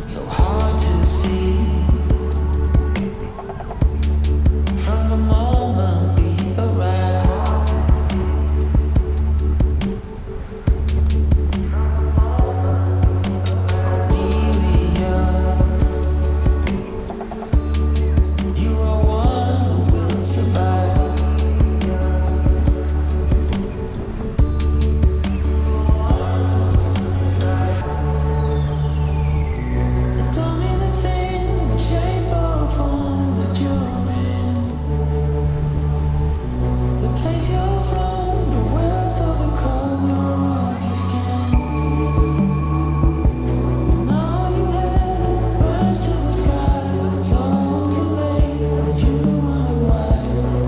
so hard to see from the moment we arrive. Cornelia, you are one who will survive. It don't mean a thing what shape or form that you're in, the place you're from, the wealth or the color of your skin. When all you have burns to the sky, it's all too late, and you wonder why.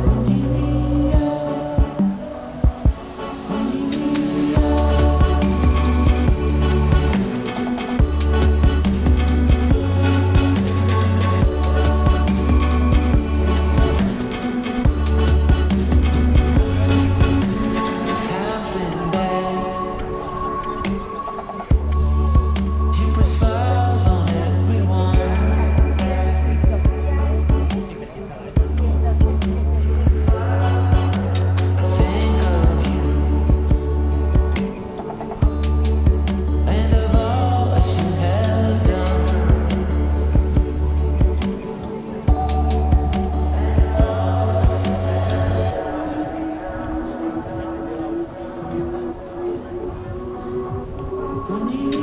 Cornelia, Cornelia. Time's been bad. You put smiles on everyone. I think of you and of all that you have done. Don't mean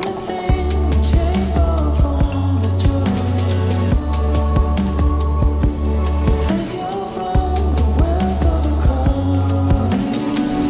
a thing what shape or form that you're in, the place you're from, the wealth or the color of your skin.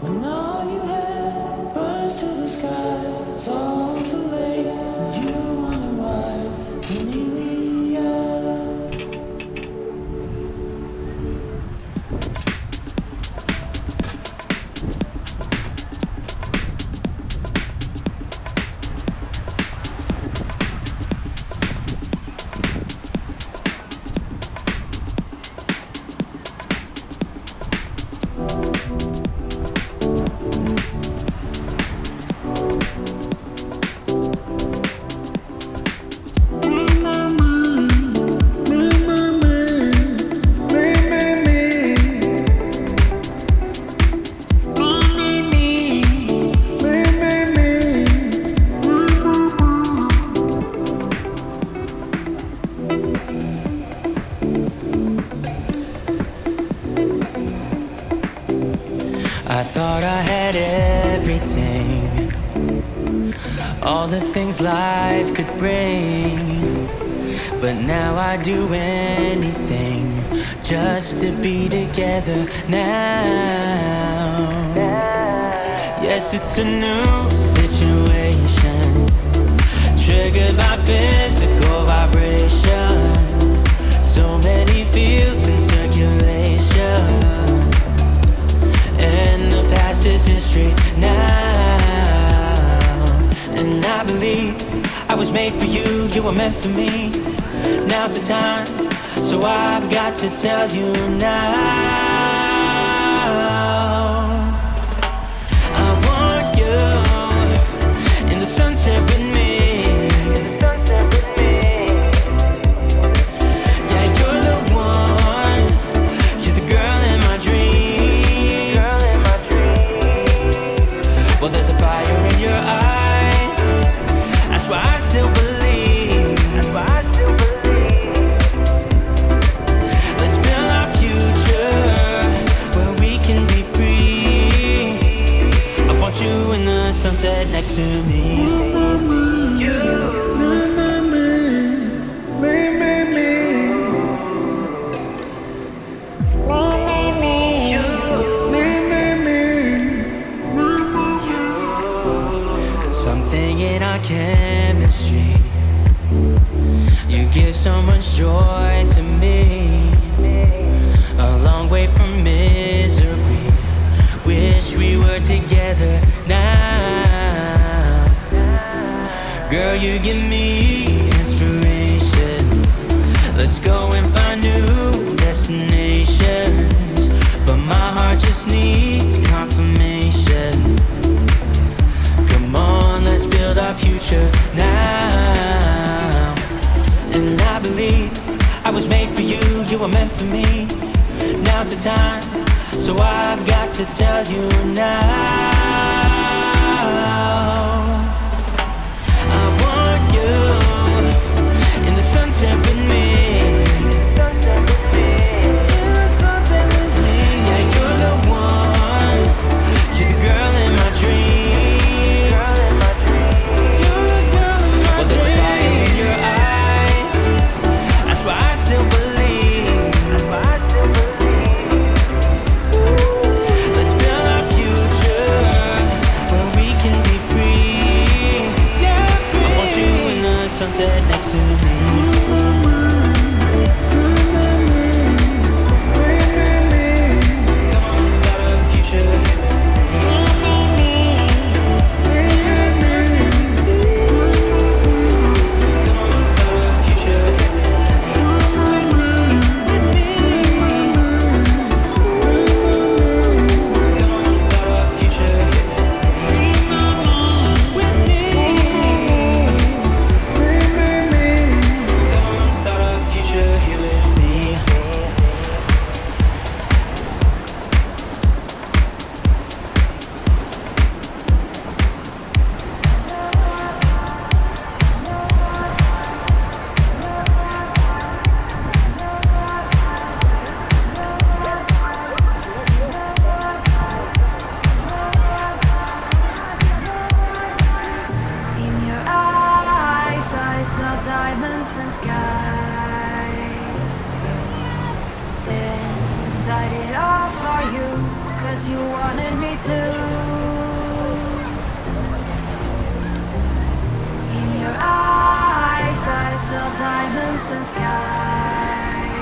When all you have burns to the sky, it's all too late, and you wonder why. Cornelia. I thought I had everything, all the things life could bring, but now I do anything just to be together now. Yes, it's a new situation, triggered by physical vibrations, so many feels in circulation, and the past is history now. And I believe I was made for you, you were meant for me. Now's the time, so I've got to tell you now. I want you in the sunset with me. Yeah, you're the one, you're the girl in my dreams. Well, there's a fire in your eyes, that's why I still believe. Let's build our future where we can be free. I want you in the sunset next to me. Something in our chemistry. You give so much joy to me. A long way from misery. Wish we were together now. Girl, you give me inspiration. Let's go and find new destinations. But my heart just needs confirmation. Come on, let's build our future now. And I believe I was made for you, you were meant for me. Now's the time, so I've got to tell you now. I want you in the sunset with me. Yeah, you're the one, you're the girl in my dreams. Well, there's a fire in your eyes, that's why I still believe. Let's build our future where we can be free. I want you in the sunset next to me. Diamonds and skies, and I did all for you, 'cause you wanted me to. In your eyes I saw diamonds and skies,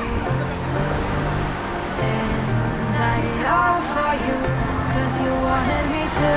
and I did all for you, 'cause you wanted me to.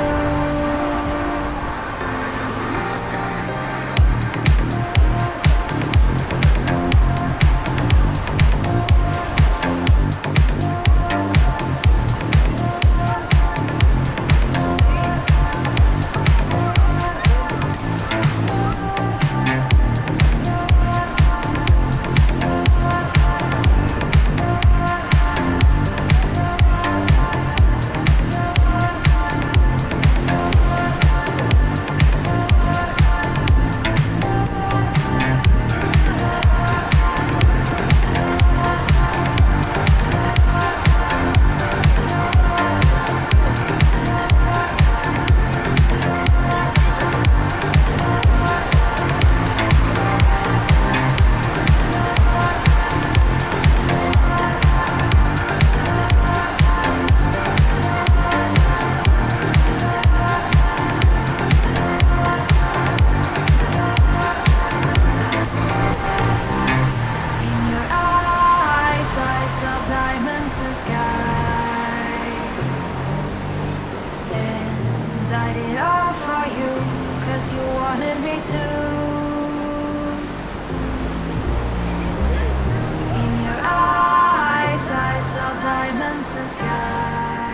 Diamonds and skies, and I did all for you, 'cause you wanted me to. In your eyes I saw diamonds and skies.